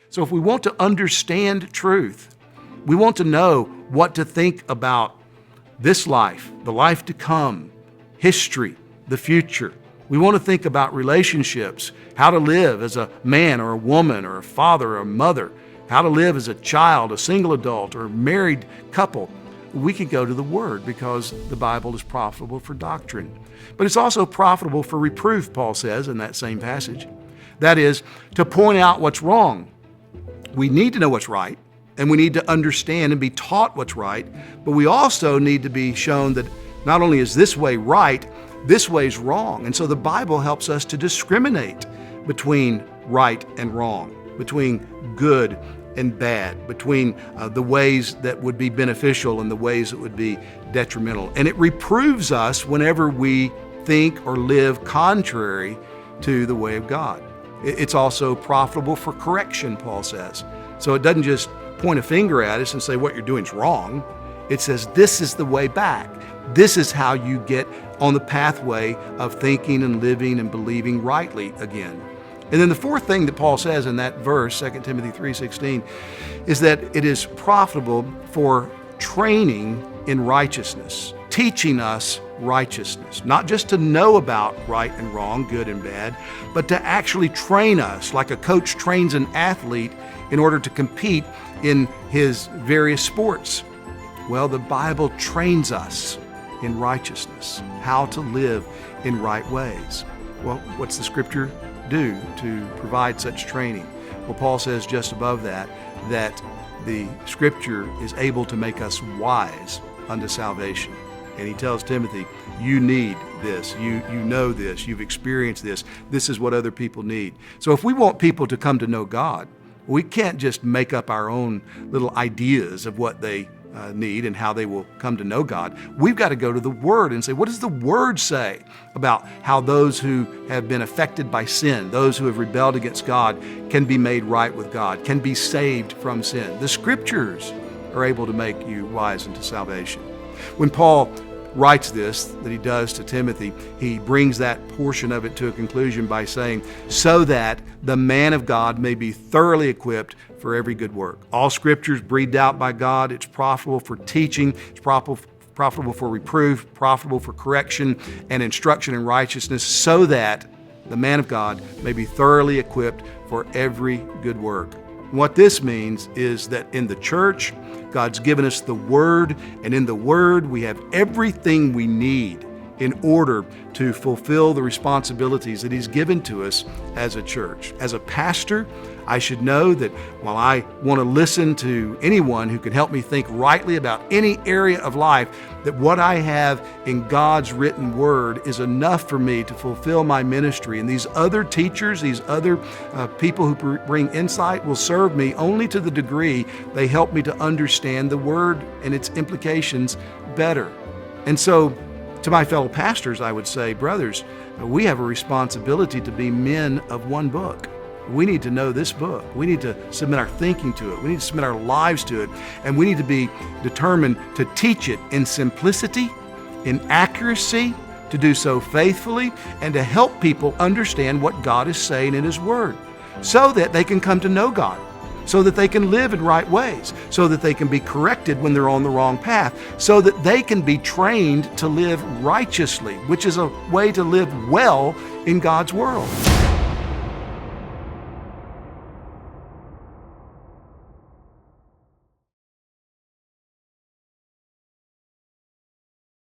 So if we want to understand truth, we want to know what to think about this life, the life to come, history, the future. We want to think about relationships, how to live as a man or a woman or a father or a mother, how to live as a child, a single adult, or a married couple. We can go to the Word because the Bible is profitable for doctrine. But it's also profitable for reproof, Paul says in that same passage. That is, to point out what's wrong. We need to know what's right, and we need to understand and be taught what's right, but we also need to be shown that not only is this way right, this way's wrong. And so the Bible helps us to discriminate between right and wrong, between good and bad, between the ways that would be beneficial and the ways that would be detrimental. And it reproves us whenever we think or live contrary to the way of God. It's also profitable for correction, Paul says. So it doesn't just point a finger at us and say what you're doing is wrong. It says this is the way back. This is how you get on the pathway of thinking and living and believing rightly again. And then the fourth thing that Paul says in that verse, 2 Timothy 3:16, is that it is profitable for training in righteousness, teaching us righteousness, not just to know about right and wrong, good and bad, but to actually train us like a coach trains an athlete in order to compete in his various sports. Well, the Bible trains us in righteousness, how to live in right ways. Well, what's the Scripture do to provide such training? Well, Paul says just above that the Scripture is able to make us wise unto salvation. And he tells Timothy, you need this, you know this, you've experienced this, this is what other people need. So if we want people to come to know God, we can't just make up our own little ideas of what they need and how they will come to know God. We've got to go to the Word and say, what does the Word say about how those who have been affected by sin, those who have rebelled against God, can be made right with God, can be saved from sin? The Scriptures are able to make you wise unto salvation. When Paul writes this, that he does to Timothy, he brings that portion of it to a conclusion by saying, so that the man of God may be thoroughly equipped for every good work. All Scripture is breathed out by God. It's profitable for teaching. It's profitable for reproof, profitable for correction and instruction in righteousness, so that the man of God may be thoroughly equipped for every good work. What this means is that in the church, God's given us the Word, and in the Word we have everything we need in order to fulfill the responsibilities that He's given to us as a church. As a pastor, I should know that while I want to listen to anyone who can help me think rightly about any area of life, that what I have in God's written Word is enough for me to fulfill my ministry. And these other teachers, these other people who bring insight will serve me only to the degree they help me to understand the Word and its implications better. And so, to my fellow pastors, I would say, brothers, we have a responsibility to be men of one book. We need to know this book. We need to submit our thinking to it. We need to submit our lives to it. And we need to be determined to teach it in simplicity, in accuracy, to do so faithfully, and to help people understand what God is saying in His Word, so that they can come to know God, so that they can live in right ways, so that they can be corrected when they're on the wrong path, so that they can be trained to live righteously, which is a way to live well in God's world.